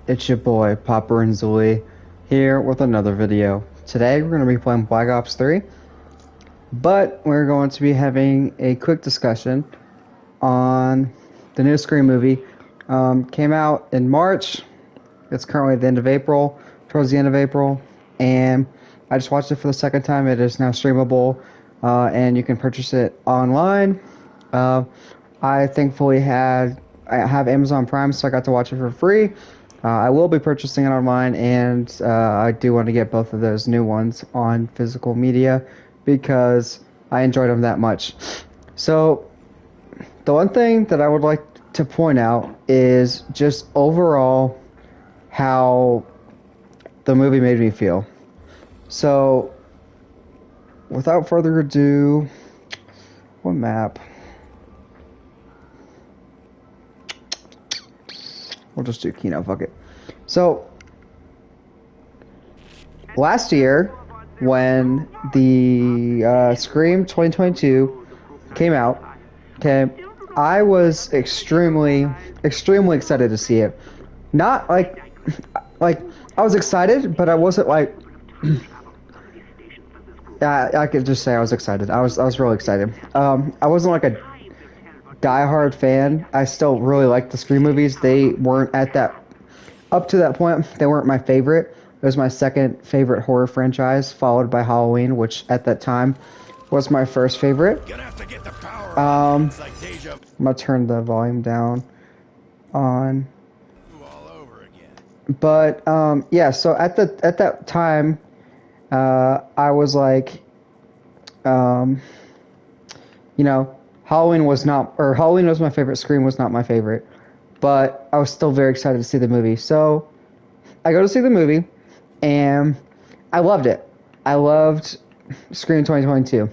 It's your boy, Papa Renzulli, here with another video. Today we're going to be playing Black Ops 3, but we're going to be having a quick discussion on the new Scream movie. Came out in March. It's currently at the end of April, towards the end of April, and I just watched it for the second time. It is now streamable, and you can purchase it online. I thankfully I have Amazon Prime, so I got to watch it for free. I will be purchasing it online, and I do want to get both of those new ones on physical media because I enjoyed them that much. So, the one thing that I would like to point out is just overall how the movie made me feel. So, without further ado, what map? We'll just do Kino, fuck it. So, last year, when the Scream 2022 came out, okay, I was extremely excited to see it. Not like I was excited, but I wasn't like. I could just say I was excited. I was really excited. I wasn't like a diehard fan. I still really liked the Scream movies. They weren't up to that point. They weren't my favorite. It was my second favorite horror franchise, followed by Halloween, which at that time was my first favorite. I'm gonna turn the volume down on. But yeah, so at that time, I was like, Halloween was my favorite. Scream was not my favorite, but I was still very excited to see the movie. So I go to see the movie, and I loved it. I loved Scream 2022.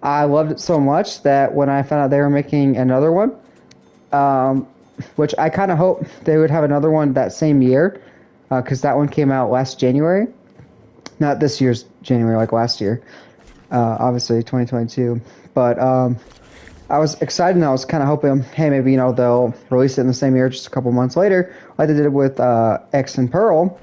I loved it so much that when I found out they were making another one, which I kind of hope they would have another one that same year, because that one came out last January. Not this year's January, like last year. Obviously, 2022. But I was excited, and I was kind of hoping, hey, maybe, they'll release it in the same year, just a couple months later, like they did with X and Pearl.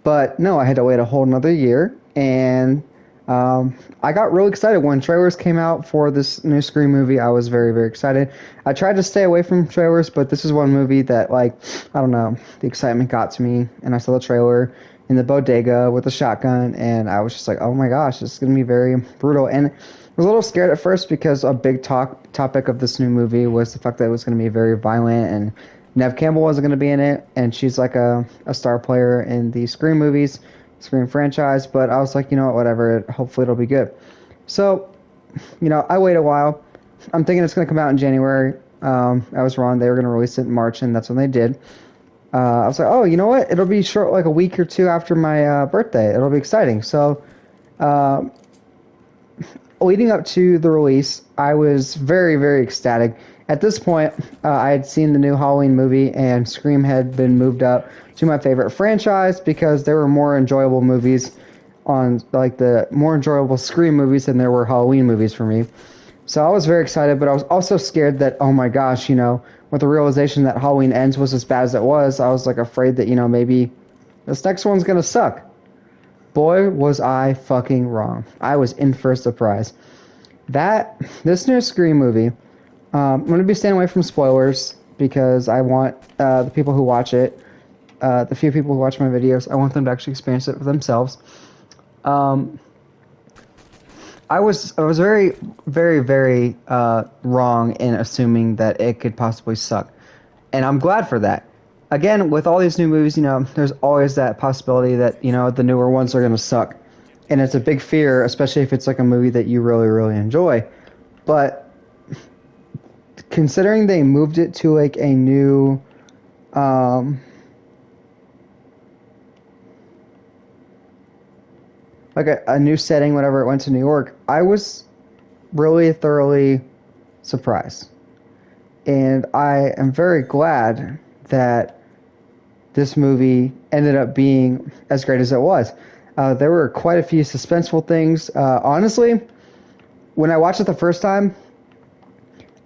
But no, I had to wait a whole another year, and I got really excited when trailers came out for this new Scream movie. I was very, very excited. I tried to stay away from trailers, but this is one movie that, I don't know, the excitement got to me, and I saw the trailer in the bodega with a shotgun, and I was just like, oh my gosh, this is going to be very brutal. And I was a little scared at first because a big topic of this new movie was the fact that it was going to be very violent, and Neve Campbell wasn't going to be in it, and she's like a star player in the Scream movies, Scream franchise, but I was like, whatever, hopefully it'll be good. So, I wait a while. I'm thinking it's going to come out in January. I was wrong. They were going to release it in March, and that's when they did. I was like, oh, you know what? It'll be short, like a week or two after my birthday. It'll be exciting. So, leading up to the release, I was very, very ecstatic. At this point, I had seen the new Halloween movie, and Scream had been moved up to my favorite franchise because there were more enjoyable movies the more enjoyable Scream movies than there were Halloween movies for me. So I was very excited, but I was also scared that, oh my gosh, with the realization that Halloween Ends was as bad as it was, I was afraid that, maybe this next one's going to suck. Boy, was I fucking wrong. I was in for a surprise. This new Scream movie, I'm going to be staying away from spoilers because I want the people who watch it, the few people who watch my videos, I want them to actually experience it for themselves. I was very, very, very wrong in assuming that it could possibly suck. And I'm glad for that. Again, with all these new movies, there's always that possibility that, the newer ones are going to suck. And it's a big fear, especially if it's like a movie that you really, really enjoy. But considering they moved it to like a new a new setting whenever it went to New York, I was really thoroughly surprised. And I am very glad that this movie ended up being as great as it was. There were quite a few suspenseful things. Honestly, when I watched it the first time,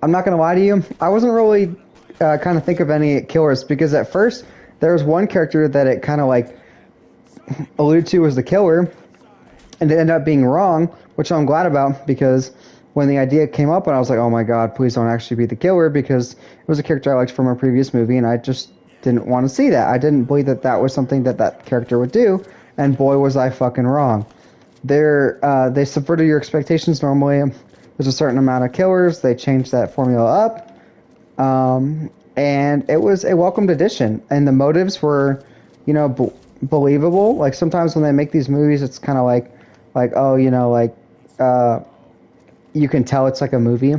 I'm not going to lie to you, I wasn't really kind of think of any killers because at first there was one character that it kind of like alluded to as the killer, and it ended up being wrong, which I'm glad about, because when the idea came up, and I was like, oh my god, please don't actually be the killer, because it was a character I liked from a previous movie, and I just didn't want to see that. I didn't believe that that was something that that character would do, and boy was I fucking wrong. They subverted your expectations. Normally there's a certain amount of killers. They changed that formula up, and it was a welcomed addition, and the motives were, believable. Like sometimes when they make these movies, it's kind of like oh, you can tell it's like a movie,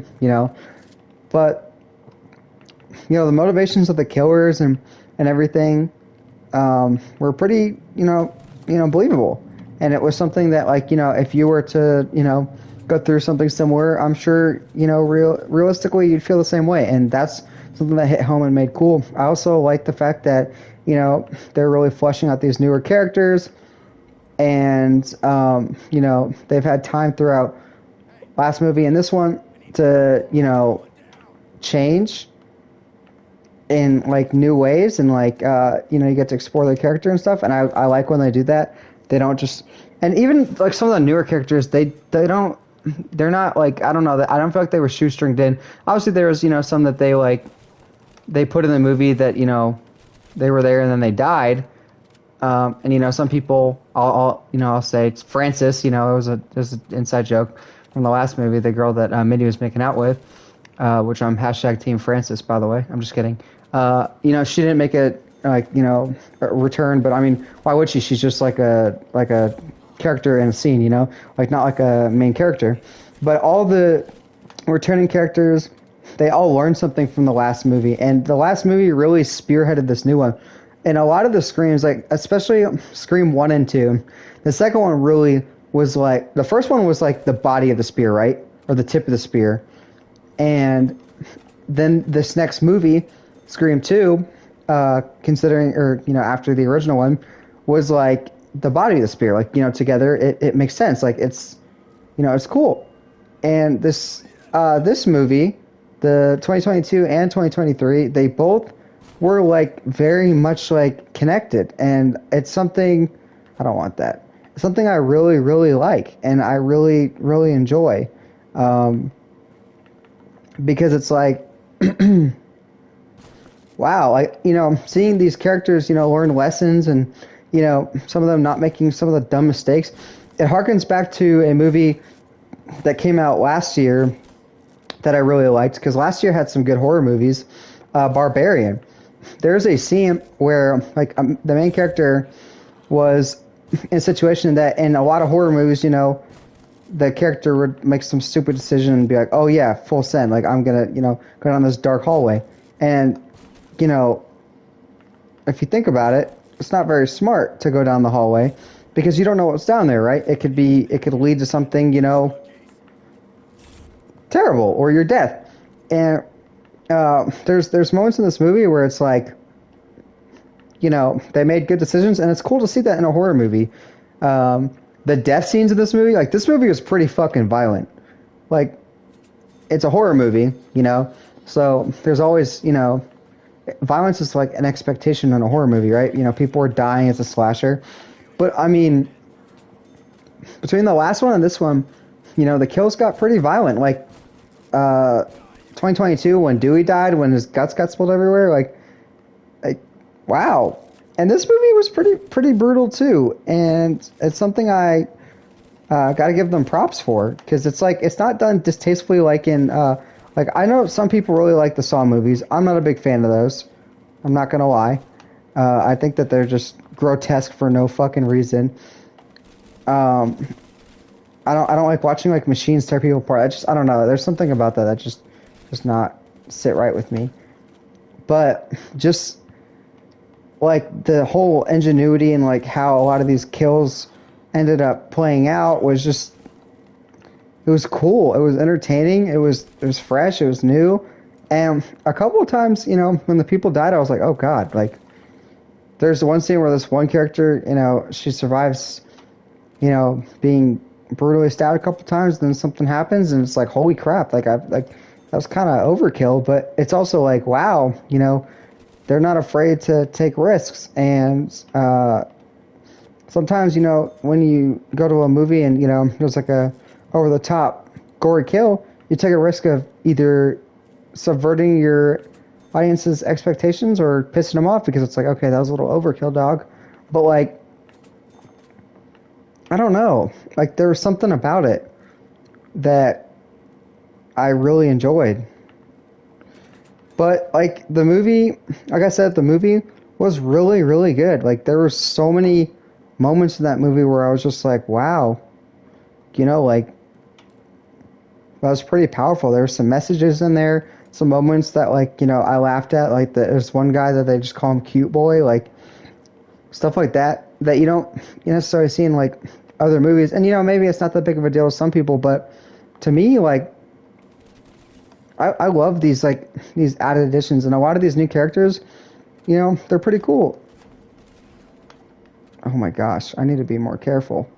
but the motivations of the killers and everything were pretty, believable. And it was something that, like, if you were to, go through something similar, I'm sure, realistically you'd feel the same way. And that's something that hit home and made cool. I also like the fact that, they're really fleshing out these newer characters, and, they've had time throughout last movie and this one to, change in like new ways, and like you get to explore the character and stuff, and I like when they do that. They don't just, and even like some of the newer characters, they're not like, I don't know, I don't feel like they were shoestringed in. Obviously there was some that they put in the movie that they were there and then they died, and some people I'll say it's Francis, it was an inside joke from the last movie, the girl that Minnie was making out with, which I'm hashtag Team Francis, by the way. I'm just kidding. She didn't make a return, but I mean, why would she? She's just like a character in a scene, like not like a main character. But all the returning characters, they all learned something from the last movie, and the last movie really spearheaded this new one. And a lot of the Screams, like especially Scream 1 and 2, the second one really was like, the first one was like the body of the spear, right? Or the tip of the spear. And then this next movie, Scream 2, considering, or, after the original one, was like the body of the spear. Like, together it makes sense. Like it's, it's cool. And this movie, the 2022 and 2023, they both were like very much like connected. And it's something, I don't want that. It's something I really, really like. And I really, really enjoy. Because it's like, wow, like, seeing these characters, learn lessons, and, some of them not making some of the dumb mistakes. It harkens back to a movie that came out last year that I really liked, because last year had some good horror movies, Barbarian. There's a scene where, like, the main character was in a situation that in a lot of horror movies, the character would make some stupid decision and be like, oh yeah, full send, like I'm gonna, go down this dark hallway. And, if you think about it, it's not very smart to go down the hallway, because you don't know what's down there, right? It could lead to something, terrible, or your death. And there's moments in this movie where it's like, they made good decisions, and it's cool to see that in a horror movie. The death scenes in this movie, like, this movie was pretty fucking violent. Like, it's a horror movie, so there's always, violence is like an expectation in a horror movie, right? People are dying as a slasher. But, I mean, between the last one and this one, the kills got pretty violent. Like, 2022, when Dewey died, when his guts got spilled everywhere, like wow. And this movie was pretty brutal too, and it's something I gotta give them props for, because it's like, it's not done distastefully like in like, I know some people really like the Saw movies. I'm not a big fan of those. I'm not gonna lie. I think that they're just grotesque for no fucking reason. I don't like watching like machines tear people apart. I don't know. There's something about that just does not sit right with me. But just like the whole ingenuity and like how a lot of these kills ended up playing out was just, it was cool. It was entertaining. It was fresh. It was new. And a couple of times, when the people died, I was like, oh God, like, there's the one scene where this one character, she survives, being brutally stabbed a couple times, then something happens, and it's like, holy crap, that was kind of overkill. But it's also like, wow, they're not afraid to take risks. And sometimes, you know, when you go to a movie and, you know, there's like a over the top gory kill, you take a risk of either subverting your audience's expectations or pissing them off because it's like, okay, that was a little overkill, dog. But like, I don't know, like there was something about it that I really enjoyed. But like the movie, like I said, the movie was really, really good. Like there were so many moments in that movie where I was just like, wow, you know, like that was pretty powerful. There were some messages in there, some moments that like, you know, I laughed at. Like there's one guy that they just call him cute boy, like stuff like that that you necessarily see in like other movies. And you know, maybe it's not that big of a deal to some people, but to me, like I love these like these added additions, and a lot of these new characters, you know, they're pretty cool. Oh my gosh, I need to be more careful.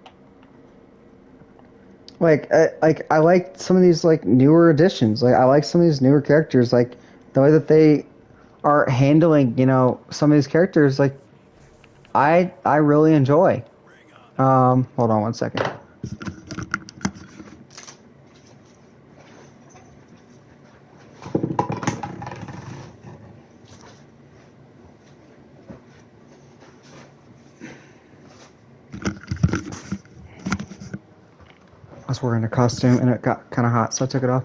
Like I like some of these like newer additions. Like I like some of these newer characters. Like the way that they are handling, you know, some of these characters. Like I really enjoy. Hold on one second. I was wearing a costume and it got kind of hot, so I took it off.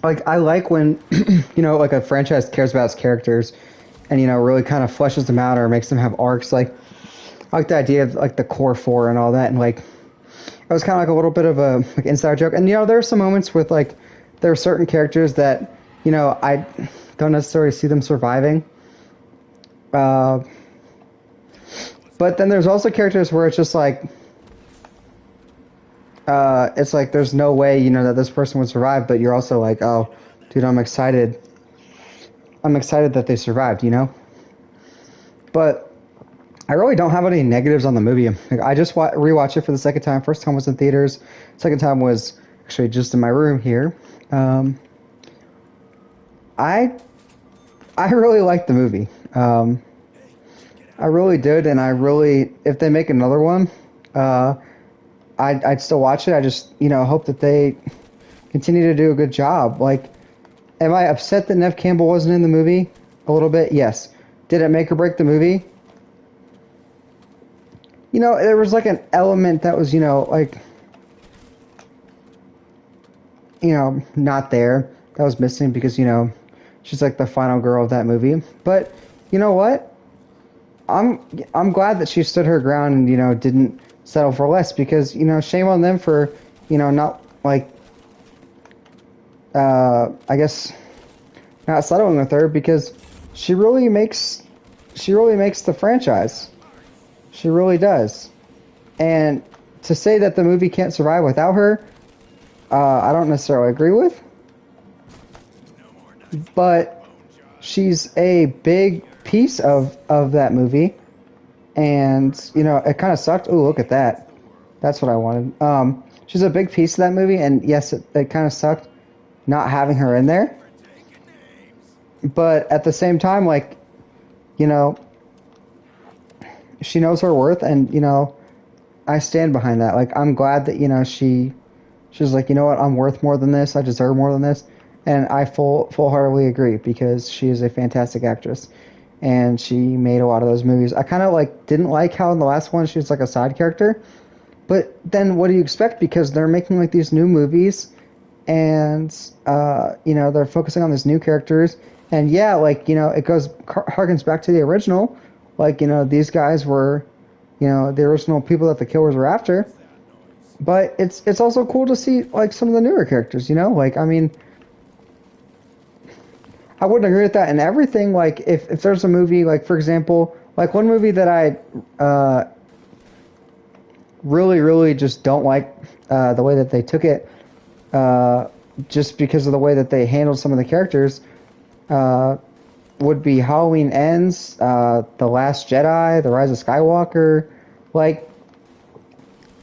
Like I like when you know, like a franchise cares about its characters and you know really kind of fleshes them out or makes them have arcs. Like I like the idea of like the core four and all that, and like it was kind of like a little bit of a like inside joke. And you know, there are some moments with like there are certain characters that you know I don't necessarily see them surviving. Uh, but then there's also characters where it's like there's no way you know that this person would survive, but you're also like, oh, dude, I'm excited. I'm excited that they survived, you know. But I really don't have any negatives on the movie. Like, I just rewatched it for the second time. First time was in theaters. Second time was actually just in my room here. I really liked the movie. I really did, and I really, if they make another one, I'd still watch it. I just, you know, hope that they continue to do a good job. Like, am I upset that Nev Campbell wasn't in the movie? A little bit, yes. Did it make or break the movie? You know, there was like an element that was, you know, like, you know, not there. That was missing because, you know, she's like the final girl of that movie. But you know what? I'm glad that she stood her ground and, you know, didn't settle for less because, you know, shame on them for, you know, not like I guess not settling with her because she really makes the franchise. She really does. And to say that the movie can't survive without her, I don't necessarily agree with. But she's a big piece of that movie. And, you know, it kind of sucked. Oh, look at that. That's what I wanted. She's a big piece of that movie, and yes, it kind of sucked not having her in there. But at the same time, like, you know, she knows her worth, and, you know, I stand behind that. Like, I'm glad that, you know, she's like, you know what, I'm worth more than this. I deserve more than this. And I full-heartedly agree because she is a fantastic actress. And she made a lot of those movies. I kind of like didn't like how in the last one she was like a side character. But then what do you expect? Because they're making like these new movies and you know, they're focusing on these new characters. And yeah, like, you know, it harkens back to the original. Like, you know, these guys were, you know, the original people that the killers were after. But it's also cool to see like some of the newer characters, you know? Like, I mean, I wouldn't agree with that in everything. Like, if there's a movie, like, for example, like one movie that I really, really just don't like the way that they took it, just because of the way that they handled some of the characters, would be Halloween Ends, The Last Jedi, The Rise of Skywalker. Like,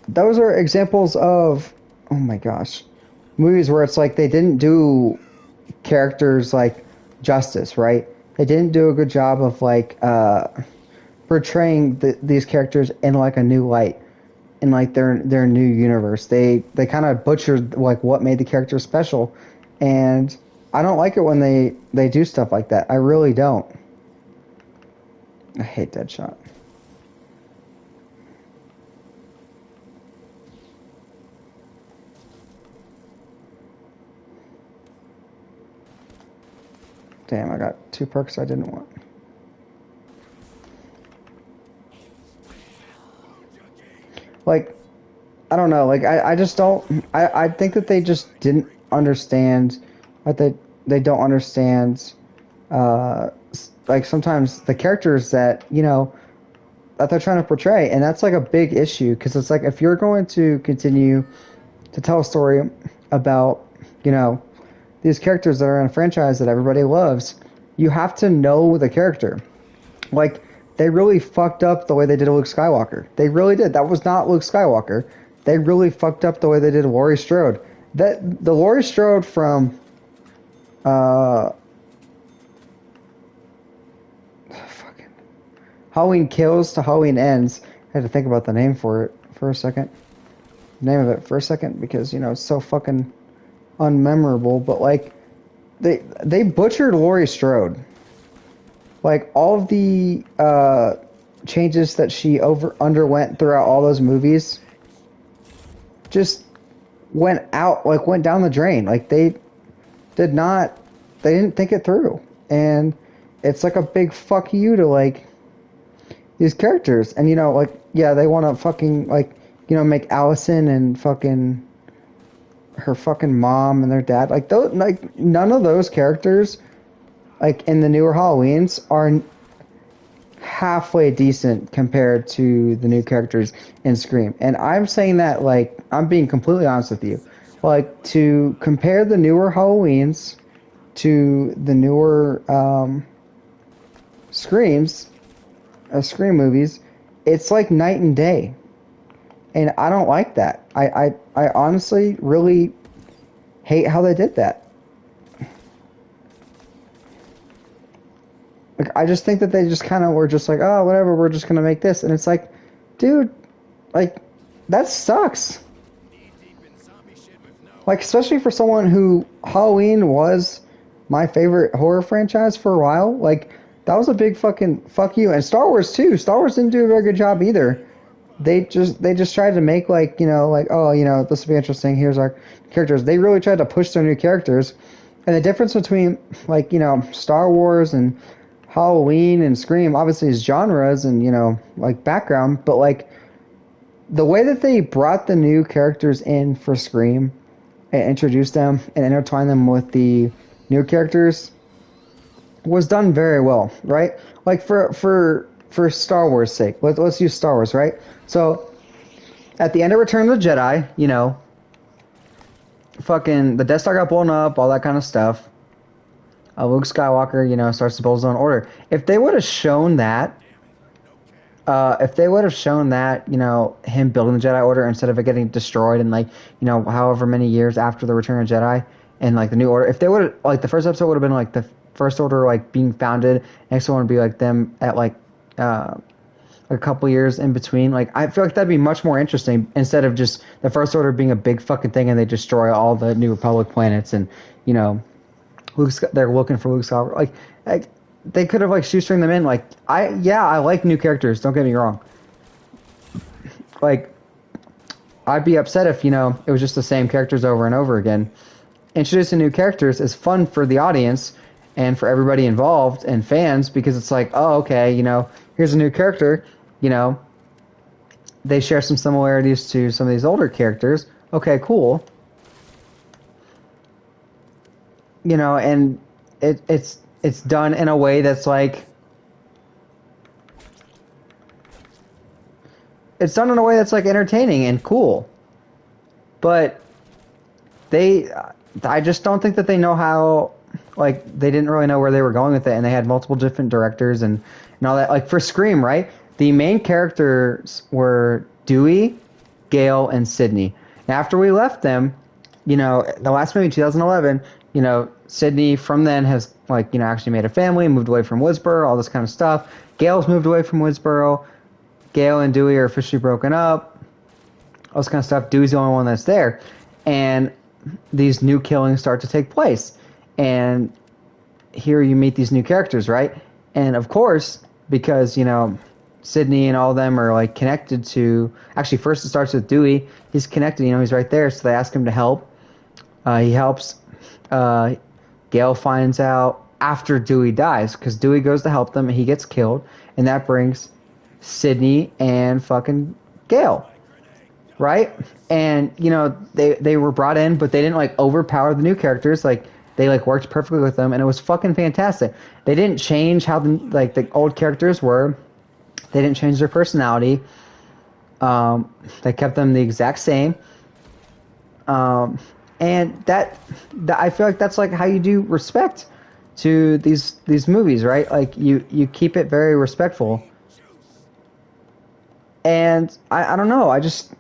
those are examples of, oh my gosh, movies where it's like they didn't do characters like justice, right? They didn't do a good job of like portraying these characters in like a new light, in like their new universe. They kind of butchered like what made the character special, and I don't like it when they do stuff like that. I really don't. I hate Deadshot. Damn, I got 2 perks I didn't want. Like, I don't know. Like, I just don't. I think that they just didn't understand. That they don't understand. Like sometimes the characters that that they're trying to portray, and that's like a big issue because it's like if you're going to continue to tell a story about these characters that are in a franchise that everybody loves, you have to know the character. Like, they really fucked up the way they did Luke Skywalker. They really did. That was not Luke Skywalker. They really fucked up the way they did Laurie Strode. The Laurie Strode from fucking Halloween Kills to Halloween Ends. I had to think about the name for it for a second. Name of it for a second because it's so fucking unmemorable. But like they butchered Laurie Strode. Like all of the changes that she underwent throughout all those movies just went down the drain. Like they didn't think it through. And it's like a big fuck you to like these characters. And they want to fucking make Allison and fucking her fucking mom and their dad none of those characters in the newer Halloweens are halfway decent compared to the new characters in Scream. And I'm saying that I'm being completely honest with you. To compare the newer Halloweens to the newer Scream movies, it's like night and day. And I don't like that. I honestly really hate how they did that. I just think that they just kind of were just like, oh, whatever, we're just going to make this. And it's like, dude, that sucks. Especially for someone who Halloween was my favorite horror franchise for a while. That was a big fucking fuck you. And Star Wars, too. Star Wars didn't do a very good job either. They just tried to make this will be interesting. Here's our characters. They really tried to push their new characters. And the difference between, Star Wars and Halloween and Scream obviously is genres and background, but the way that they brought the new characters in for Scream and introduced them and intertwined them with the new characters was done very well, right? For Star Wars' sake, let's use Star Wars, right? So at the end of Return of the Jedi, fucking the Death Star got blown up, all that kind of stuff. Luke Skywalker, starts to build his own order. If they would have shown that, him building the Jedi Order instead of it getting destroyed in however many years after the Return of the Jedi and the New Order, if they would have the first episode would have been the First Order being founded, next one would be them at a couple years in between. I feel like that'd be much more interesting instead of just the First Order being a big fucking thing and they destroy all the New Republic planets and they're looking for Luke Skywalker. They could have shoestring them in. I like new characters. Don't get me wrong. I'd be upset if it was just the same characters over and over again. Introducing new characters is fun for the audience and for everybody involved and fans because it's oh, okay, here's a new character. They share some similarities to some of these older characters. Okay, cool. And it's done in a way that's entertaining and cool. But I just don't think that they know how, they didn't really know where they were going with it, and they had multiple different directors and all that. For Scream, right? The main characters were Dewey, Gale, and Sydney. And after we left them, the last movie, 2011, Sydney from then has like actually made a family, moved away from Woodsboro, all this kind of stuff. Gale's moved away from Woodsboro. Gale and Dewey are officially broken up. All this kind of stuff. Dewey's the only one that's there, and these new killings start to take place. And here you meet these new characters, right? And of course, because Sydney and all of them are like connected to. Actually, first it starts with Dewey. He's connected. He's right there. So they ask him to help. He helps. Gale finds out after Dewey dies because Dewey goes to help them and he gets killed, and that brings Sydney and fucking Gale, right? And they were brought in, but they didn't like overpower the new characters. Like they like worked perfectly with them, and it was fucking fantastic. They didn't change how the old characters were. They didn't change their personality. They kept them the exact same. And that I feel like that's like how you do respect to these movies, right? Like you keep it very respectful. And I don't know, I just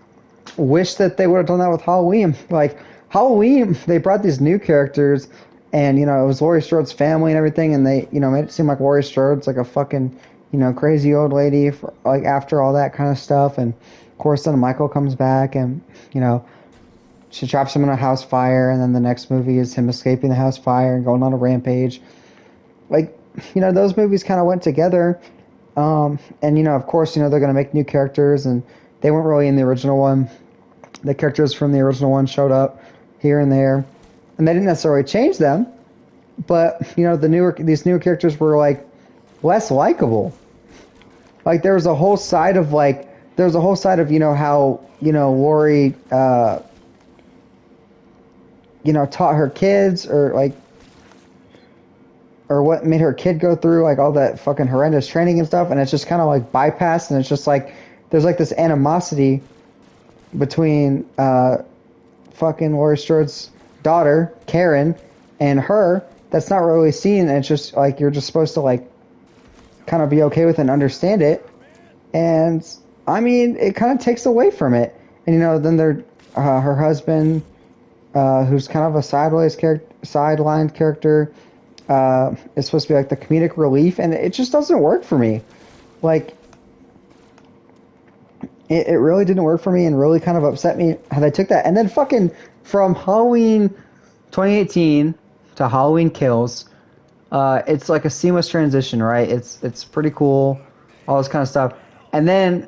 wish that they would have done that with Halloween. Like Halloween, they brought these new characters, and it was Laurie Strode's family and everything, and they made it seem like Laurie Strode's like a fucking crazy old lady for, like after all that kind of stuff. And of course then Michael comes back, and she traps him in a house fire, and then the next movie is him escaping the house fire and going on a rampage. Like, those movies kind of went together. And, of course, they're going to make new characters, and they weren't really in the original one. The characters from the original one showed up here and there, and they didn't necessarily change them, but, these newer characters were, like, less likable. Like, there was a whole side of, how, Laurie, taught her kids, or what made her kid go through like all that fucking horrendous training and stuff, and it's just kind of like bypassed, and it's just like there's like this animosity between fucking Laurie Strode's daughter Karen and her that's not really seen, and it's just like you're just supposed to like kind of be okay with it and understand it, and I mean it kind of takes away from it. And then her husband, who's kind of a sidelined character, is supposed to be like the comedic relief, and it just doesn't work for me. Like, it really didn't work for me, and really kind of upset me how they took that. And then fucking from Halloween 2018 to Halloween Kills, it's like a seamless transition, right? It's pretty cool, all this kind of stuff. And then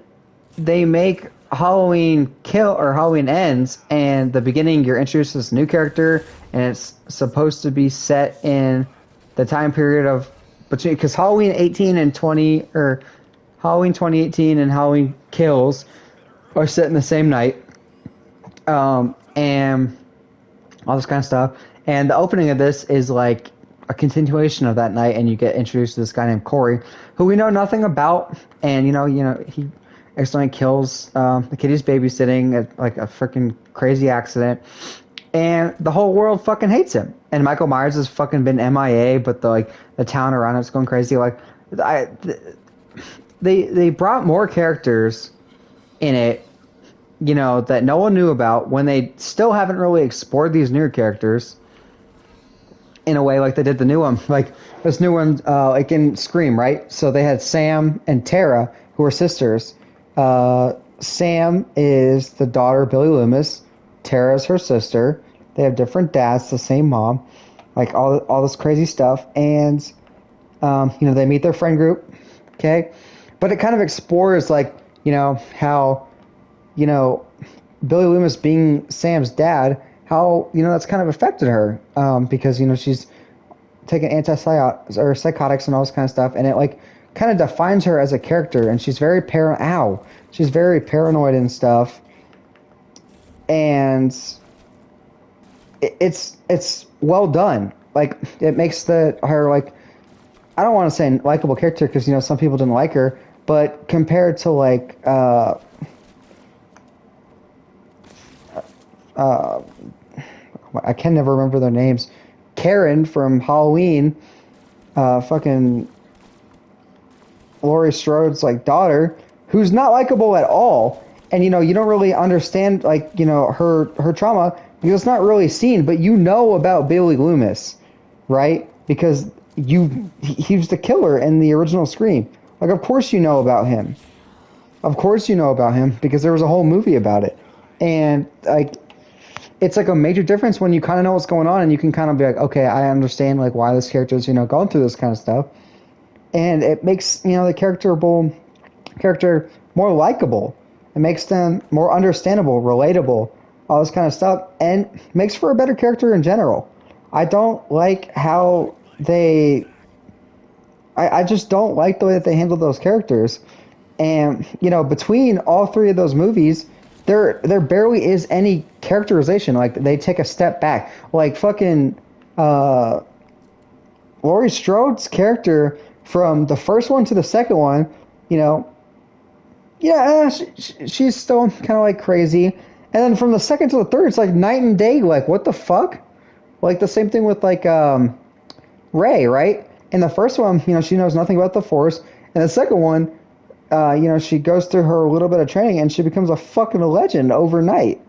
they make Halloween Ends, and the beginning you're introduced to this new character, and it's supposed to be set in the time period of between, because Halloween 18 and 20, or Halloween 2018 and Halloween Kills are set in the same night, and all this kind of stuff. And the opening of this is like a continuation of that night, and you get introduced to this guy named Corey, who we know nothing about, and he accidentally kills the kid he's babysitting at like a freaking crazy accident, and the whole world fucking hates him. And Michael Myers has fucking been MIA, but the town around it's going crazy. Like, they brought more characters in it, that no one knew about, when they still haven't really explored these newer characters in a way like they did the new one. Like this new one, like in Scream, right? So they had Sam and Tara, who were sisters. Sam is the daughter of Billy Loomis. Tara is her sister. They have different dads, the same mom. Like all this crazy stuff. And, they meet their friend group. Okay. But it kind of explores like, how, Billy Loomis being Sam's dad, how, that's kind of affected her. Because, she's taking psychotics and all this kind of stuff. And it like kind of defines her as a character. And she's very she's very paranoid and stuff. And it's well done. Like it makes her like, I don't want to say likable character because some people didn't like her, but compared to like I can never remember their names. Karen from Halloween, fucking Laurie Strode's like daughter, who's not likable at all. And, you don't really understand, like, her trauma because it's not really seen, but about Billy Loomis. right? Because he was the killer in the original Scream. Like, of course you know about him. Of course you know about him because there was a whole movie about it. And like it's like a major difference when you kind of know what's going on and you can kind of be like, okay, I understand like why this character is, going through this kind of stuff. And it makes, the character more likable. It makes them more understandable, relatable, all this kind of stuff, and makes for a better character in general. I don't like how I just don't like the way that they handle those characters. And, between all three of those movies, there barely is any characterization. Like, they take a step back. Like, fucking, Laurie Strode's character from the first one to the second one, yeah, she's still kind of like crazy. And then from the second to the third, it's like night and day. Like, what the fuck? Like, the same thing with, like, Ray, right? In the first one, she knows nothing about the Force. In the second one, she goes through her little bit of training and she becomes a fucking legend overnight.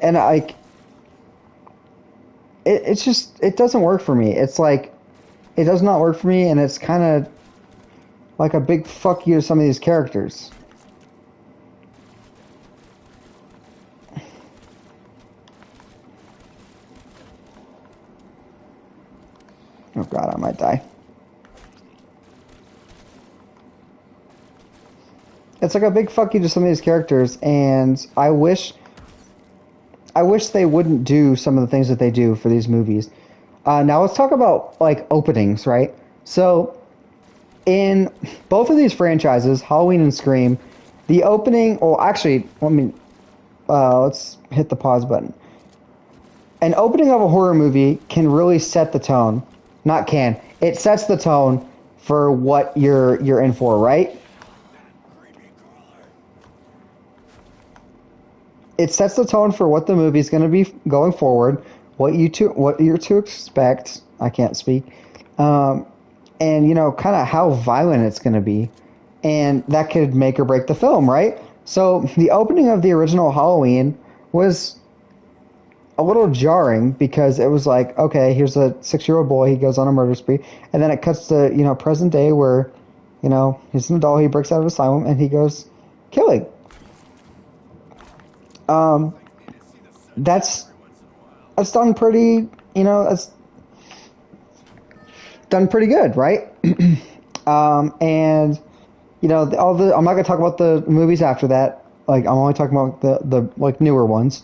And it's just, it doesn't work for me. It's like, it does not work for me, and it's kind of like a big fuck you to some of these characters. Oh god, I might die. It's like a big fuck you to some of these characters, and I wish they wouldn't do some of the things that they do for these movies. Now let's talk about like openings, right? So in both of these franchises, Halloween and Scream, the opening. Well, actually, let's hit the pause button. An opening of a horror movie can really set the tone. Not can. It sets the tone for what you're in for, right? It sets the tone for what the movie's going to be going forward, what you're to expect. I can't speak, and kind of how violent it's going to be, and that could make or break the film, right? So the opening of the original Halloween was a little jarring because it was like, okay, here's a 6-year-old boy, he goes on a murder spree, and then it cuts to present day where he's an adult, he breaks out of asylum, and he goes killing. That's done pretty, that's done pretty good, right? And I'm not gonna talk about the movies after that. Like, I'm only talking about the like newer ones,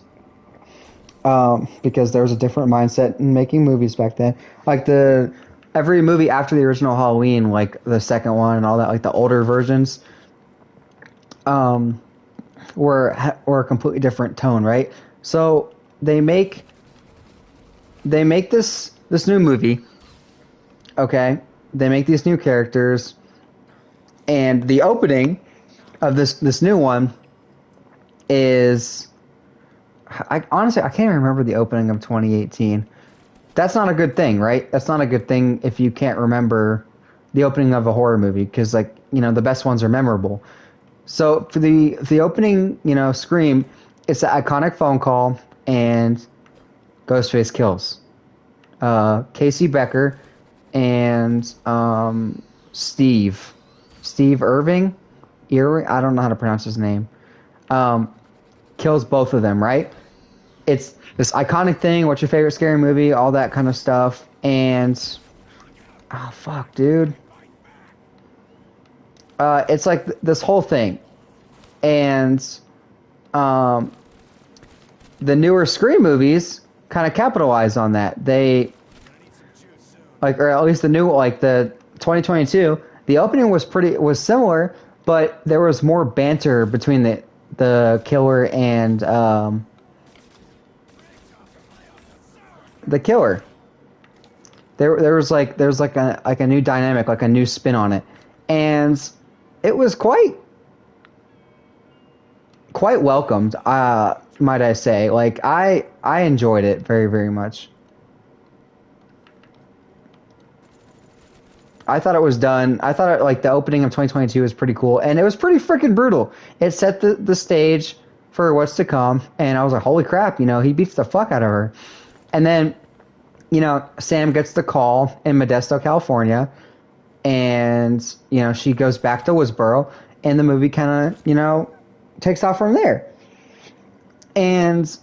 because there was a different mindset in making movies back then. Like every movie after the original Halloween, like the second one and all that, like the older versions, were a completely different tone, right? So they make this new movie, okay? They make these new characters, and the opening of this new one is, honestly I can't even remember the opening of 2018. That's not a good thing, right? That's not a good thing if you can't remember the opening of a horror movie, because the best ones are memorable. So for the opening, Scream, it's the iconic phone call and Ghostface kills Casey Becker and Steve Irving. I don't know how to pronounce his name. Kills both of them, right? It's this iconic thing. What's your favorite scary movie? All that kind of stuff. And oh fuck, dude. It's like this whole thing, and the newer Scream movies kind of capitalize on that. They or at least the new, like the 2022, the opening was similar, but there was more banter between the killer and the killer. There was a new dynamic, like a new spin on it, and it was quite welcomed, might I say. Like, I enjoyed it very, very much. I thought it was done. I thought like the opening of 2022 was pretty cool, and it was pretty freaking brutal. It set the stage for what's to come, and I was like, holy crap, he beats the fuck out of her. And then Sam gets the call in Modesto, California, and she goes back to Woodsboro, and the movie kind of takes off from there. And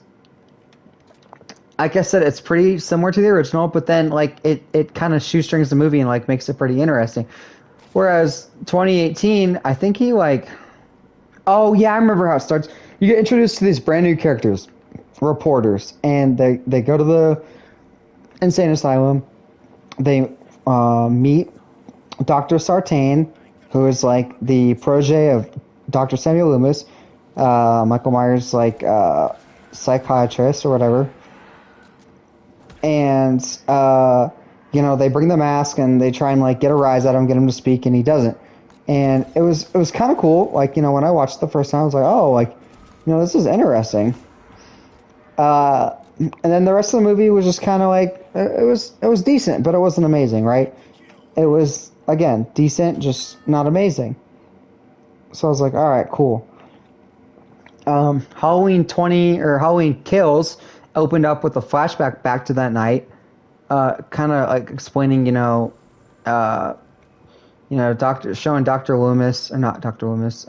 like I said, it's pretty similar to the original, but then like it kind of shoestrings the movie and like makes it pretty interesting. Whereas 2018, I think he like, oh yeah, I remember how it starts. You get introduced to these brand new characters, reporters, and they go to the insane asylum. They meet Dr. Sartain, who is like the protege of Dr. Samuel Loomis, Michael Myers' like psychiatrist or whatever. And they bring the mask and they try and like get a rise out of him, get him to speak, and he doesn't. And it was kind of cool. Like when I watched the first time, I was like, oh, like this is interesting. And then the rest of the movie was just kind of like it was decent, but it wasn't amazing, right? It was again decent, just not amazing. So I was like, all right, cool. Halloween Kills opened up with a flashback back to that night, kind of like explaining, showing Dr. Loomis, or not Dr. Loomis,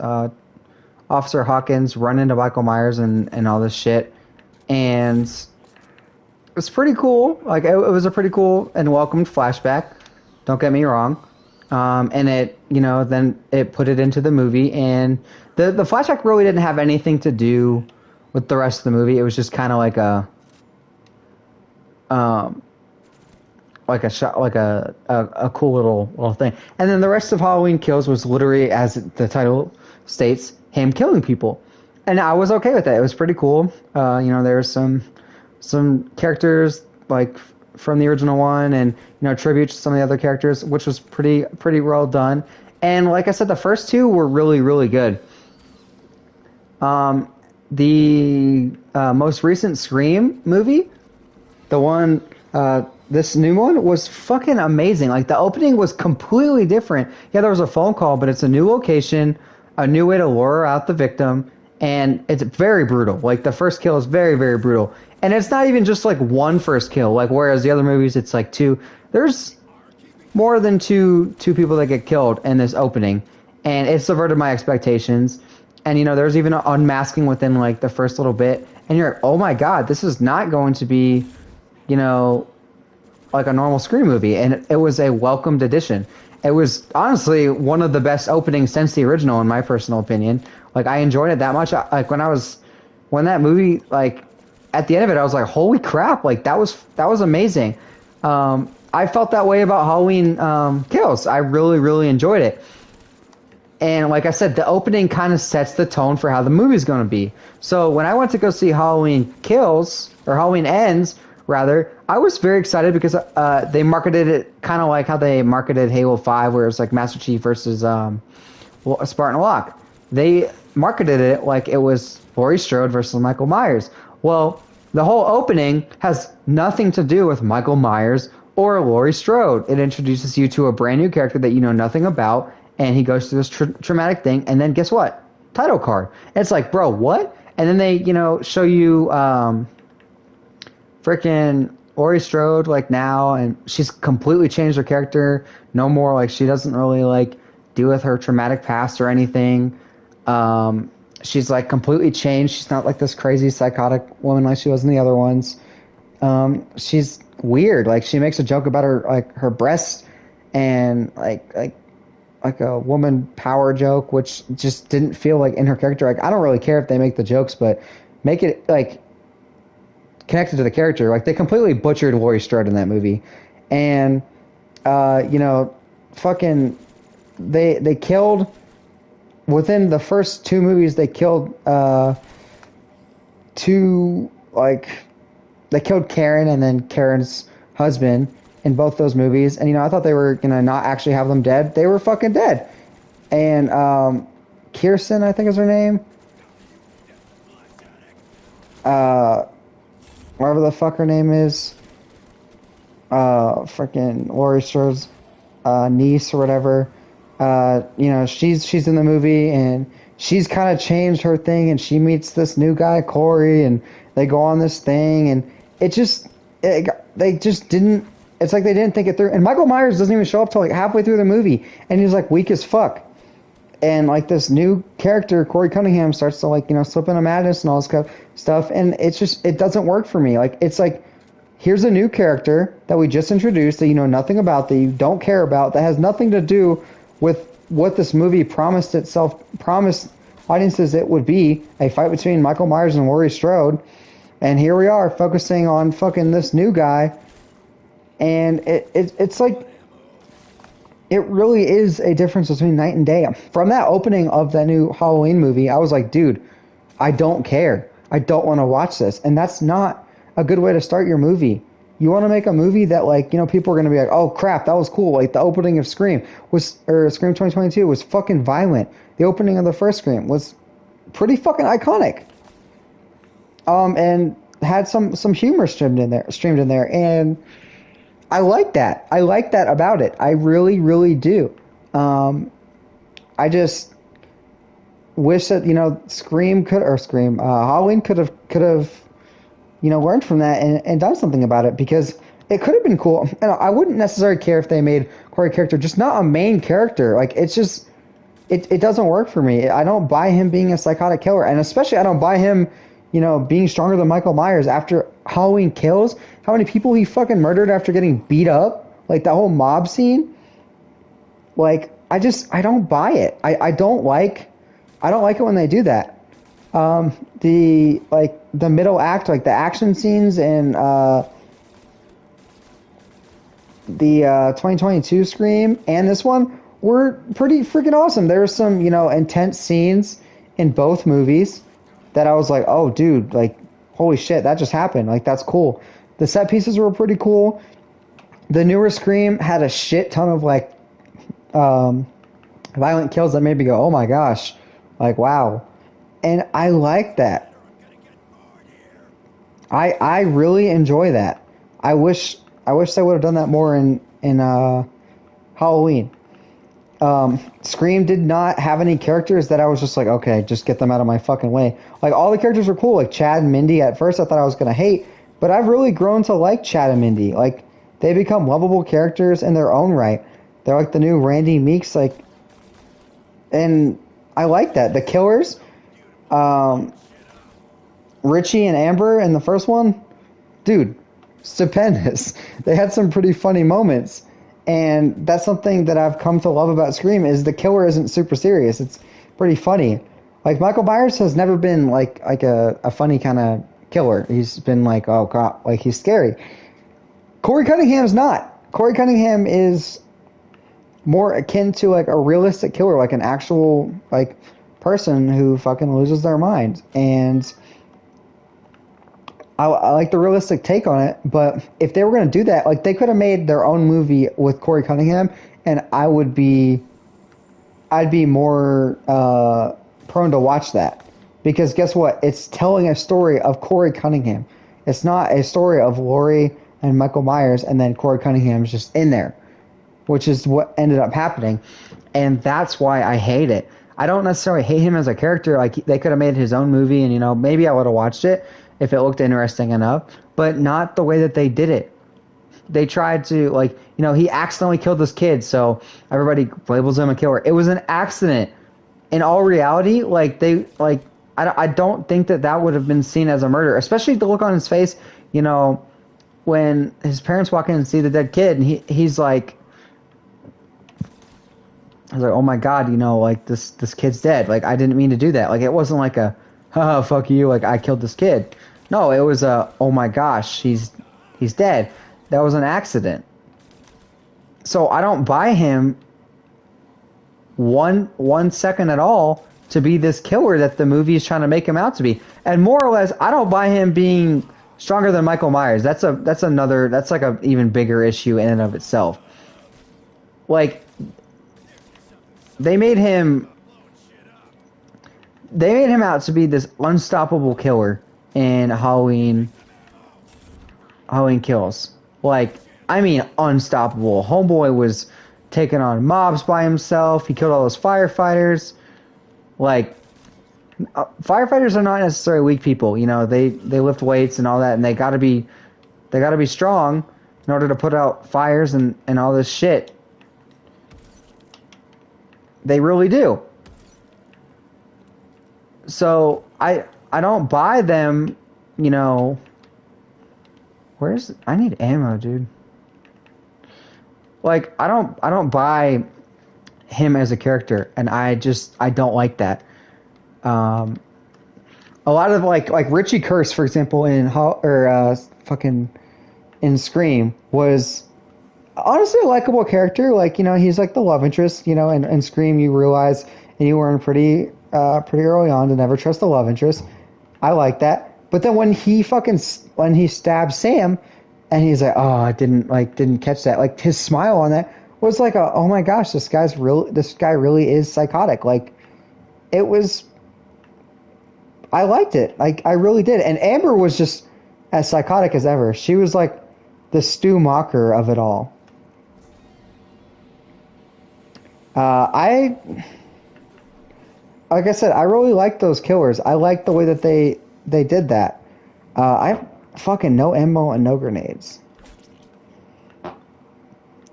Officer Hawkins run into Michael Myers and all this shit. And it was pretty cool. Like, it was a pretty cool and welcomed flashback. Don't get me wrong. And it, then it put it into the movie. And the flashback really didn't have anything to do with the rest of the movie. It was just kind of like a shot, like a cool little thing. And then the rest of Halloween Kills was literally, as the title states, him killing people. And I was okay with that. It was pretty cool. There's some characters like from the original one, and tributes to some of the other characters, which was pretty well done. And like I said, the first two were really, really good. The most recent Scream movie, the one, this new one, was fucking amazing. Like, the opening was completely different. Yeah, there was a phone call, but it's a new location, a new way to lure out the victim, and it's very brutal. Like, the first kill is very, very brutal. And it's not even just like one first kill, like whereas the other movies it's like two. There's more than two people that get killed in this opening, and it subverted my expectations. And there's even an unmasking within like the first little bit, and you're like, oh my god, this is not going to be, like a normal Scream movie. And it was a welcomed addition. It was honestly one of the best openings since the original, in my personal opinion. Like, I enjoyed it that much. Like, when that movie, like, at the end of it, I was like, holy crap, like, that was amazing. I felt that way about Halloween Kills. I really, really enjoyed it. And like I said, the opening kind of sets the tone for how the movie's going to be. So when I went to go see Halloween Kills, or Halloween Ends, rather, I was very excited because they marketed it kind of like how they marketed Halo 5, where it was like Master Chief versus Spartan Locke. They marketed it like it was Laurie Strode versus Michael Myers. Well, the whole opening has nothing to do with Michael Myers or Laurie Strode. It introduces you to a brand new character that you know nothing about, and he goes through this traumatic thing, and then guess what? Title card. And it's like, bro, what? And then they, show you freaking Laurie Strode, like, now, and she's completely changed her character. No more, like, she doesn't really, like, deal with her traumatic past or anything. She's like completely changed. She's not like this crazy psychotic woman like she was in the other ones. She's weird. Like, she makes a joke about her breasts, and like a woman power joke, which just didn't feel like in her character. Like, I don't really care if they make the jokes, but make it like connected to the character. Like, they completely butchered Laurie Strode in that movie, and fucking they killed. Within the first two movies, they killed they killed Karen and then Karen's husband in both those movies. And, I thought they were going to not actually have them dead. They were fucking dead. And Kirsten, I think is her name. Whatever the fuck her name is. Freaking Laurie Strode's niece or whatever. She's in the movie, and she's kind of changed her thing, and she meets this new guy, Corey, and they go on this thing, and it just, they just didn't. It's like they didn't think it through. And Michael Myers doesn't even show up till like halfway through the movie, and he's like weak as fuck. And like this new character, Corey Cunningham, starts to like slip into madness and all this stuff, and it doesn't work for me. Like it's like here's a new character that we just introduced that you know nothing about, that you don't care about, that has nothing to do with what this movie promised audiences it would be, a fight between Michael Myers and Laurie Strode. And here we are focusing on fucking this new guy. And it's like, it really is a difference between night and day. From that opening of that new Halloween movie, I was like, dude, I don't care. I don't want to watch this. And that's not a good way to start your movie. You want to make a movie that, like, people are going to be like, oh crap, that was cool. Like the opening of Scream Scream 2022 was fucking violent. The opening of the first Scream was pretty fucking iconic. And had some humor streamed in there, and I like that. I like that about it. I really, really do. I just wish that Halloween could have learned from that and done something about it, because it could have been cool. And I wouldn't necessarily care if they made Corey character just not a main character. Like it's just it doesn't work for me. I don't buy him being a psychotic killer, and especially I don't buy him being stronger than Michael Myers after Halloween Kills. How many people he fucking murdered after getting beat up? Like that whole mob scene. Like I don't buy it. I don't like it when they do that. The middle act, like the action scenes and the 2022 Scream and this one were pretty freaking awesome. There were some, intense scenes in both movies that I was like, oh, dude, like, holy shit, that just happened. Like, that's cool. The set pieces were pretty cool. The newer Scream had a shit ton of, like, violent kills that made me go, oh my gosh, like, wow. And I like that. I really enjoy that. I wish they would have done that more in Halloween. Scream did not have any characters that I was just like, okay, just get them out of my fucking way. Like, all the characters were cool. Like, Chad and Mindy, at first I thought I was going to hate, but I've really grown to like Chad and Mindy. Like, they become lovable characters in their own right. They're like the new Randy Meeks, like, and I like that. The killers, Richie and Amber in the first one, dude, stupendous. They had some pretty funny moments. And that's something that I've come to love about Scream, is the killer isn't super serious. It's pretty funny. Like, Michael Myers has never been like a funny kind of killer. He's been like, oh god, like he's scary. Corey Cunningham's not. Corey Cunningham is more akin to like a realistic killer, like an actual like person who fucking loses their mind. And I like the realistic take on it, but if they were going to do that, like, they could have made their own movie with Corey Cunningham, and I'd be more prone to watch that, because guess what? It's telling a story of Corey Cunningham. It's not a story of Laurie and Michael Myers, and then Corey Cunningham's just in there, which is what ended up happening, and that's why I hate it. I don't necessarily hate him as a character. Like, they could have made his own movie, and maybe I would have watched it if it looked interesting enough, but not the way that they did it. They tried to, like, he accidentally killed this kid, so everybody labels him a killer. It was an accident. In all reality, I don't think that would have been seen as a murder, especially the look on his face, when his parents walk in and see the dead kid, and he's like, I was like, oh my god, like, this kid's dead. Like, I didn't mean to do that. Like, it wasn't like a, haha, fuck you, like, I killed this kid. No, it was a, oh my gosh, he's dead. That was an accident. So I don't buy him one second at all to be this killer that the movie is trying to make him out to be. And more or less, I don't buy him being stronger than Michael Myers. That's like a even bigger issue in and of itself. Like, they made him out to be this unstoppable killer in Halloween Kills. Like, I mean, unstoppable. Homeboy was taking on mobs by himself. He killed all those firefighters. Like, firefighters are not necessarily weak people. They lift weights and all that, and they got to be They got to be strong in order to put out fires and all this shit. They really do. So I don't buy them, you know. I need ammo, dude. Like I don't buy him as a character, and I don't like that. Um, a lot of like Richie Curse, for example, fucking in Scream was honestly a likable character. Like, you know, he's like the love interest, you know, and Scream you realize, and you learn pretty early on to never trust the love interest. I like that. But then when he stabs Sam and he's like, "Oh, I didn't catch that." Like his smile on that was like "Oh my gosh, this guy really is psychotic." Like it was I liked it. Like I really did. And Amber was just as psychotic as ever. She was like the Stu Mocker of it all. I like I said, I really like those killers. I like the way that they did that. I fucking no ammo and no grenades.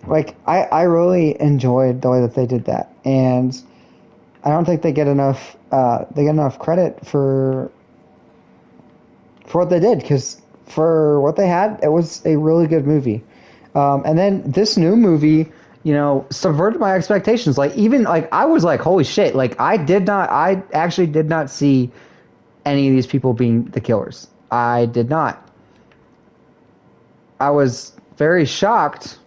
Like I really enjoyed the way that they did that, and I don't think they get enough credit for what they did, because for what they had, it was a really good movie. And then this new movie, you know, subverted my expectations. Like even like I was like, holy shit! Like I actually did not see any of these people being the killers. I did not. I was very shocked.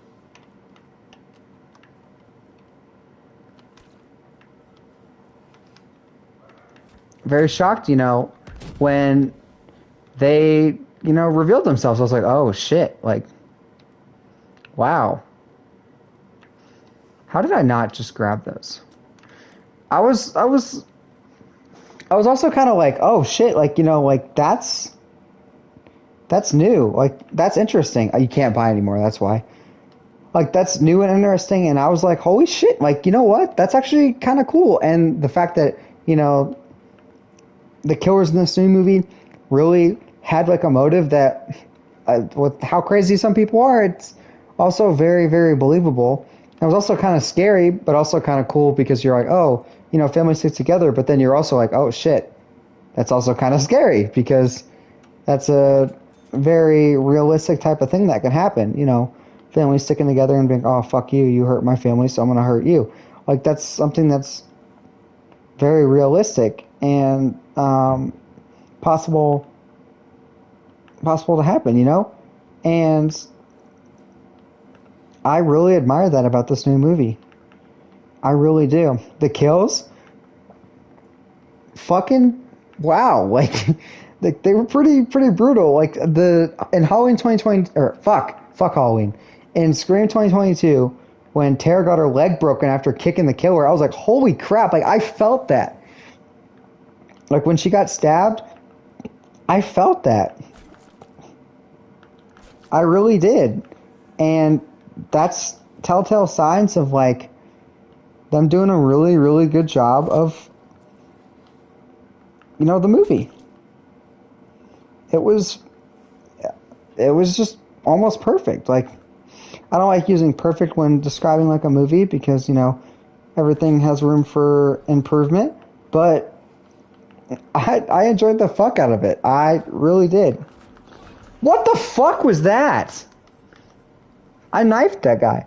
Very shocked, you know, when they, you know, revealed themselves. I was like, oh shit! Like, wow. How did I not just grab those? I was I was I was also kind of like, oh shit, like, you know, like that's new. Like that's interesting. You can't buy anymore, that's why. Like that's new and interesting, and I was like, holy shit, like, you know what? That's actually kind of cool. And the fact that, you know, the killers in this new movie really had like a motive that with how crazy some people are, it's also very, very believable. It was also kind of scary, but also kind of cool because you're like, oh, you know, family sticks together, but then you're also like, oh shit, that's also kind of scary because that's a very realistic type of thing that can happen. You know, families sticking together and being, oh fuck you, you hurt my family, so I'm gonna hurt you. Like that's something that's very realistic and possible to happen. You know, and I really admire that about this new movie. I really do. The kills, fucking wow! Like, they were pretty brutal. Like in Halloween 2020 or fuck Halloween in Scream 2022 when Tara got her leg broken after kicking the killer. I was like, holy crap! Like I felt that. Like when she got stabbed, I felt that. I really did, and that's telltale signs of like them doing a really, really good job of, you know, the movie. It was just almost perfect. Like I don't like using perfect when describing like a movie because, you know, everything has room for improvement, but I enjoyed the fuck out of it. I really did. What the fuck was that? I knifed that guy.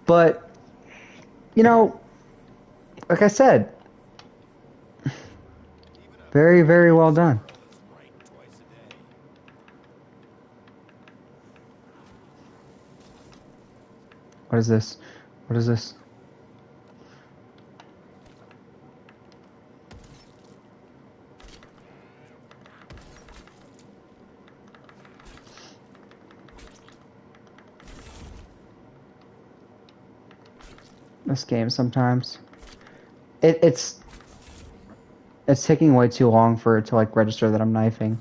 But, you know, like I said, very, very well done. What is this? What is this? This game sometimes. It's taking way too long for it to like register that I'm knifing.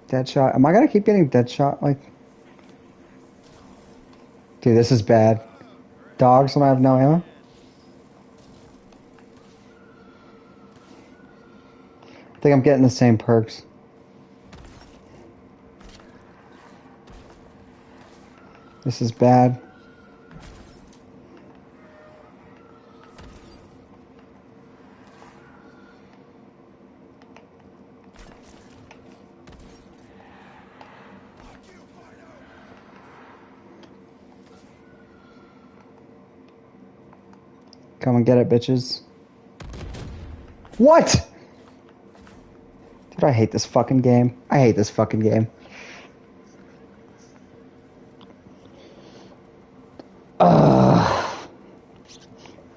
Deadshot. Am I gonna keep getting Deadshot? Like, dude, this is bad. Dogs when I have no ammo. think I'm getting the same perks. This is bad. Come and get it, bitches. What? Dude, I hate this fucking game. I hate this fucking game.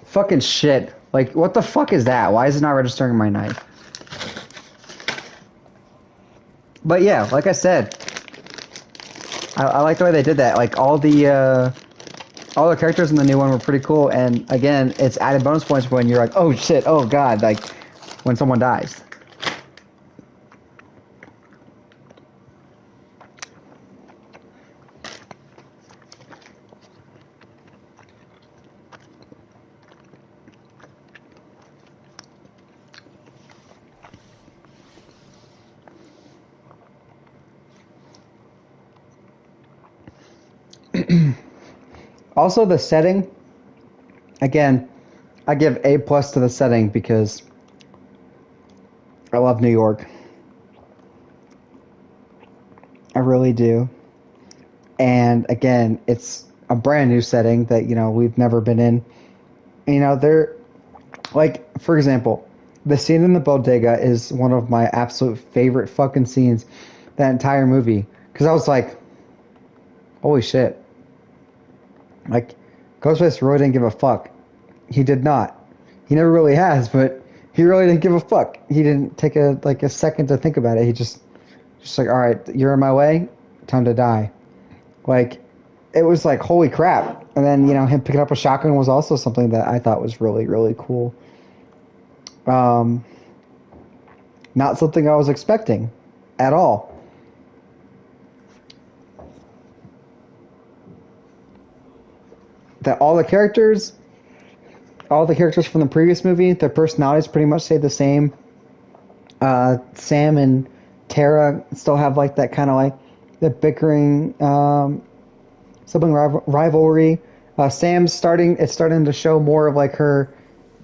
Fucking shit. Like, what the fuck is that? Why is it not registering my knife? But yeah, like I said, I like the way they did that. Like, all the characters in the new one were pretty cool, and again, it's added bonus points when you're like, oh shit, oh god, like, when someone dies. Also, the setting, again, I give A+ to the setting because I love New York. I really do. And again, it's a brand new setting that, you know, we've never been in. You know, they're, like, for example, the scene in the bodega is one of my absolute favorite fucking scenes, that entire movie. Because I was like, holy shit. Like, Ghostface really didn't give a fuck. He did not. He never really has, but he really didn't give a fuck. He didn't take a second to think about it. He just like, all right, you're in my way, time to die. Like, it was like, holy crap. And then, you know, him picking up a shotgun was also something that I thought was really, really cool. Not something I was expecting at all. That all the characters from the previous movie, their personalities pretty much stayed the same. Sam and Tara still have like that kind of like the bickering sibling rivalry. Sam's starting to show more of like her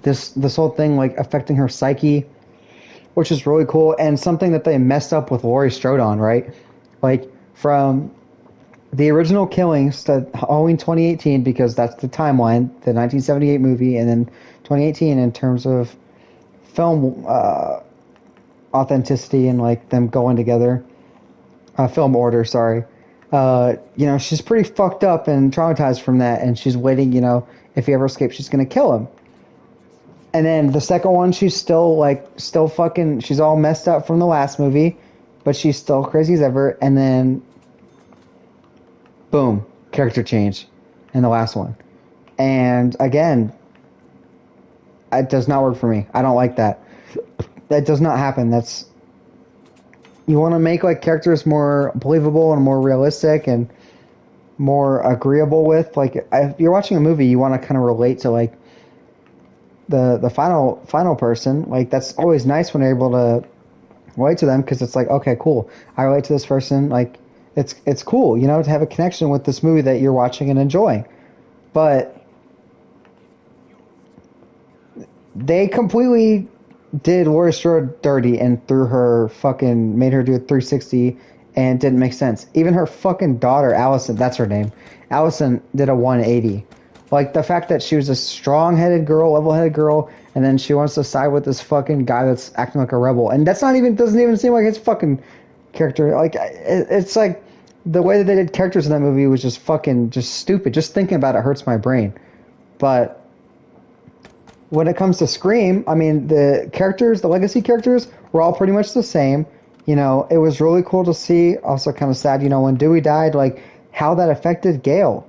this whole thing like affecting her psyche, which is really cool, and something that they messed up with Laurie Strode on, right? Like from the original Killings to Halloween 2018, because that's the timeline, the 1978 movie, and then 2018 in terms of film authenticity and like them going together. Film order, sorry. You know, she's pretty fucked up and traumatized from that, and she's waiting, you know, if he ever escapes, she's gonna kill him. And then the second one, she's still fucking, she's all messed up from the last movie, but she's still crazy as ever. And then, boom, character change in the last one. And again, it does not work for me. I don't like that. That does not happen. You want to make like characters more believable and more realistic and more agreeable with. Like, if you're watching a movie, you want to kind of relate to like the final person. Like, that's always nice when you're able to relate to them, because it's like, okay, cool, I relate to this person. Like, it's cool, you know, to have a connection with this movie that you're watching and enjoying. But they completely did Laurie Strode dirty and made her do a 360, and didn't make sense. Even her fucking daughter, Allison, that's her name, Allison, did a 180. Like, the fact that she was a strong-headed girl, level-headed girl, and then she wants to side with this fucking guy that's acting like a rebel. And doesn't even seem like his fucking character. Like, it's like, the way that they did characters in that movie was just stupid. Just thinking about it hurts my brain. But when it comes to Scream, I mean, the legacy characters were all pretty much the same. You know, it was really cool to see. Also kind of sad, you know, when Dewey died, like, how that affected Gail.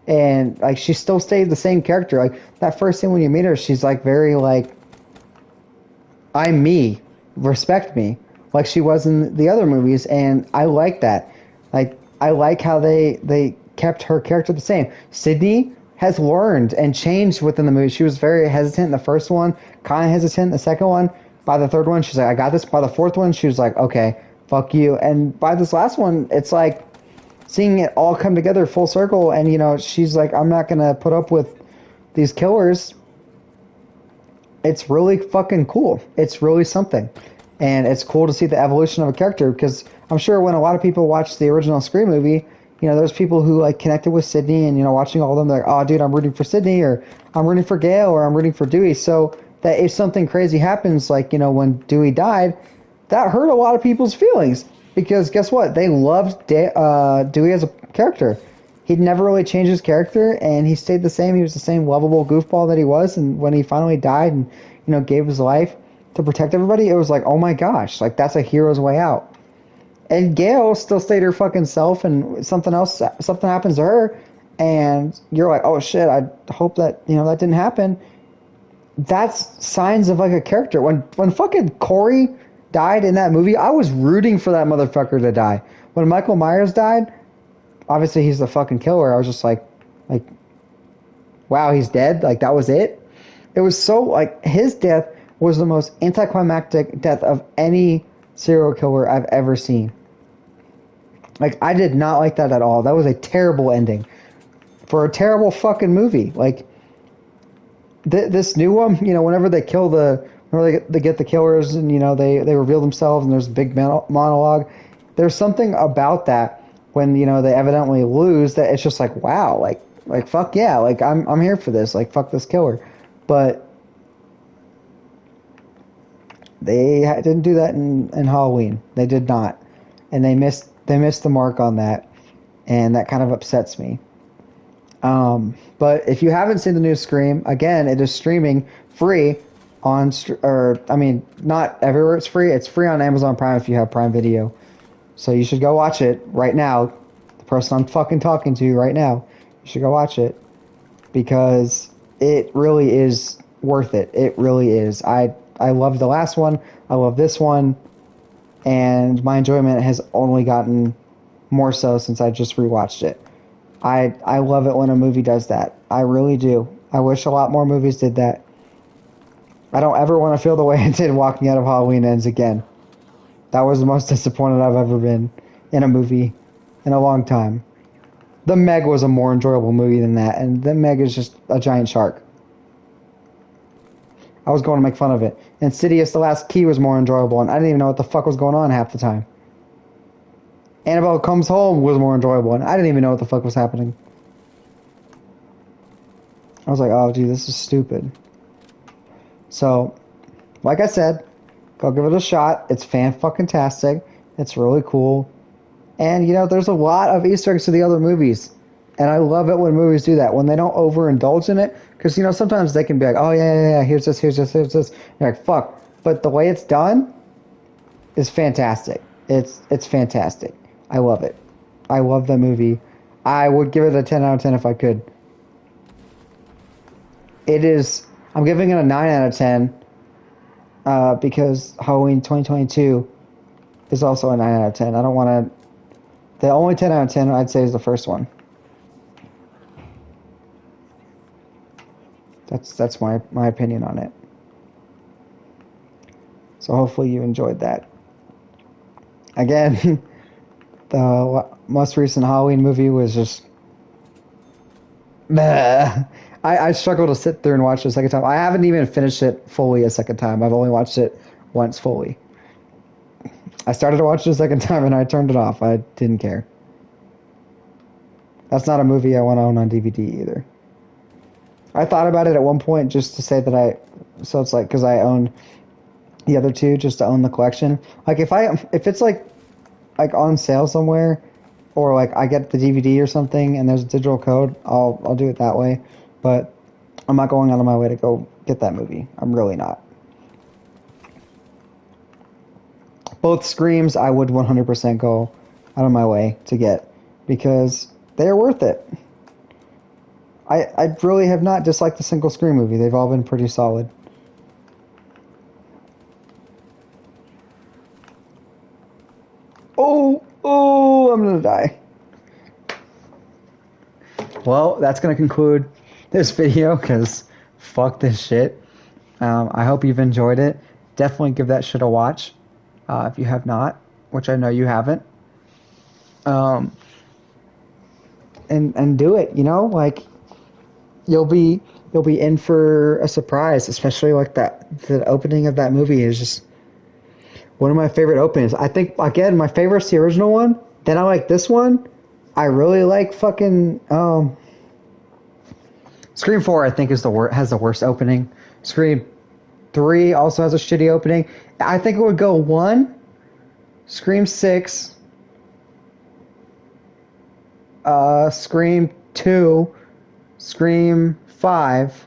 And, like, she still stayed the same character. Like, that first scene when you meet her, she's, like, very, like, I'm me. Respect me. Like she was in the other movies, and I like that. Like, I like how they kept her character the same. Sydney has learned and changed within the movie. She was very hesitant in the first one, kind of hesitant in the second one, By the third one, she's like, I got this. By the fourth one, she was like, okay, fuck you. And by this last one, it's like seeing it all come together full circle. And, you know, she's like, I'm not going to put up with these killers. It's really fucking cool. It's really something. And it's cool to see the evolution of a character because I'm sure when a lot of people watch the original Scream movie, you know, there's people who like connected with Sydney and, you know, watching all of them, they're like, oh, dude, I'm rooting for Sydney or I'm rooting for Gail or I'm rooting for Dewey. So that if something crazy happens, like, you know, when Dewey died, that hurt a lot of people's feelings because guess what? They loved Dewey as a character. He'd never really changed his character and he stayed the same. He was the same lovable goofball that he was. And when he finally died and, you know, gave his life to protect everybody, it was like, oh my gosh, like that's a hero's way out. And Gail still stayed her fucking self, and something happens to her, and you're like, oh shit, I hope that, you know, that didn't happen. That's signs of like a character. When fucking Corey died in that movie, I was rooting for that motherfucker to die. When Michael Myers died, obviously he's the fucking killer. I was just like, wow, he's dead. Like that was it. It was so like his death was the most anticlimactic death of any serial killer I've ever seen. Like, I did not like that at all. That was a terrible ending for a terrible fucking movie. Like, this new one, you know, whenever they get the killers and, you know, they reveal themselves and there's a big monologue, there's something about that when, you know, they evidently lose that it's just like, wow, like fuck yeah, like I'm here for this, like fuck this killer. But they didn't do that in Halloween. They did not. And they missed the mark on that, and that kind of upsets me. But if you haven't seen the new Scream, again, it is streaming free on, not everywhere it's free. It's free on Amazon Prime if you have Prime Video. So you should go watch it right now. The person I'm fucking talking to right now, you should go watch it because it really is worth it. It really is. I love the last one. I love this one. And my enjoyment has only gotten more so since I just rewatched it. I love it when a movie does that. I really do. I wish a lot more movies did that. I don't ever want to feel the way I did walking out of Halloween Ends again. That was the most disappointed I've ever been in a movie in a long time. The Meg was a more enjoyable movie than that, and The Meg is just a giant shark. I was going to make fun of it. Insidious, The Last Key was more enjoyable, and I didn't even know what the fuck was going on half the time. Annabelle Comes Home was more enjoyable, and I didn't even know what the fuck was happening. I was like, oh, dude, this is stupid. So, like I said, go give it a shot. It's fan-fucking-tastic. It's really cool. And, you know, there's a lot of Easter eggs to the other movies. And I love it when movies do that, when they don't overindulge in it. Because, you know, sometimes they can be like, oh, yeah, here's this. You're like, fuck. But the way it's done is fantastic. It's fantastic. I love it. I love the movie. I would give it a 10 out of 10 if I could. I'm giving it a 9 out of 10 because Halloween 2022 is also a 9 out of 10. I don't want to... The only 10 out of 10 I'd say is the first one. That's my opinion on it. So hopefully you enjoyed that. Again, the most recent Halloween movie was just... I struggle to sit there and watch it a second time. I haven't even finished it fully a second time. I've only watched it once fully. I started to watch it a second time and I turned it off. I didn't care. That's not a movie I want to own on DVD either. I thought about it at one point just to say that so it's like, because I own the other two just to own the collection. Like if it's like on sale somewhere, or like I get the DVD or something and there's a digital code, I'll do it that way. But I'm not going out of my way to go get that movie. I'm really not. Both Screams I would 100% go out of my way to get because they're worth it. I really have not disliked a single Scream movie. They've all been pretty solid. Oh, I'm gonna die. Well, that's gonna conclude this video because fuck this shit. I hope you've enjoyed it. definitely give that shit a watch if you have not, which I know you haven't. Um, and do it. You know, like you'll be in for a surprise, especially like that. The opening of that movie is just one of my favorite openings. I think again, my favorite's the original one. Then I like this one. I really like fucking Scream 4. I think is has the worst opening. Scream 3 also has a shitty opening. I think it would go 1, Scream 6, Scream 2, Scream 5,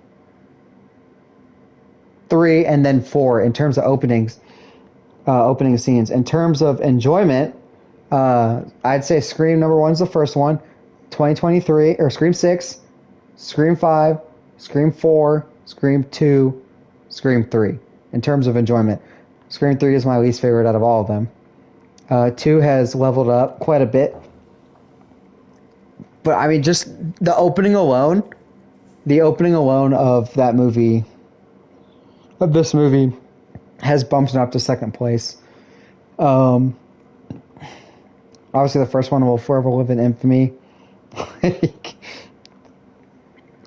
3, and then 4 in terms of openings, opening scenes. In terms of enjoyment, I'd say Scream number 1 is the first one, 2023, or Scream 6, Scream 5, Scream 4, Scream 2, Scream 3. In terms of enjoyment, Scream 3 is my least favorite out of all of them. 2 has leveled up quite a bit. But I mean, just the opening alone of that movie, of this movie, has bumped it up to second place. Obviously, the first one will forever live in infamy. I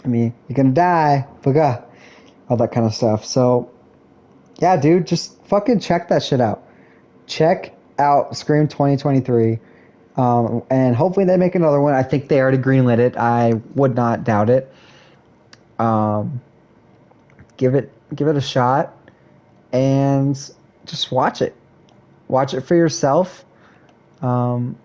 mean, you're gonna die, bugga, all that kind of stuff. So, yeah, dude, just fucking check that shit out. Check out Scream 2023. And hopefully they make another one. I think they already greenlit it. I would not doubt it. Give it a shot, and just watch it. Watch it for yourself. And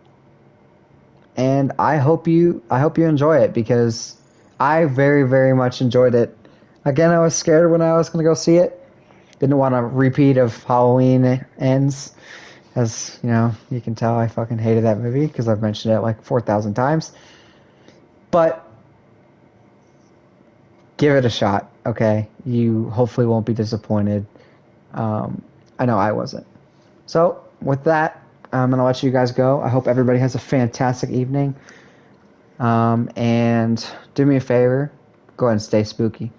I hope you enjoy it, because I very, very much enjoyed it. Again, I was scared when I was going to go see it. Didn't want a repeat of Halloween Ends. As you know, you can tell I fucking hated that movie because I've mentioned it like 4,000 times. But give it a shot, okay? You hopefully won't be disappointed. I know I wasn't. So, with that, I'm going to let you guys go. I hope everybody has a fantastic evening. And do me a favor, go ahead and stay spooky.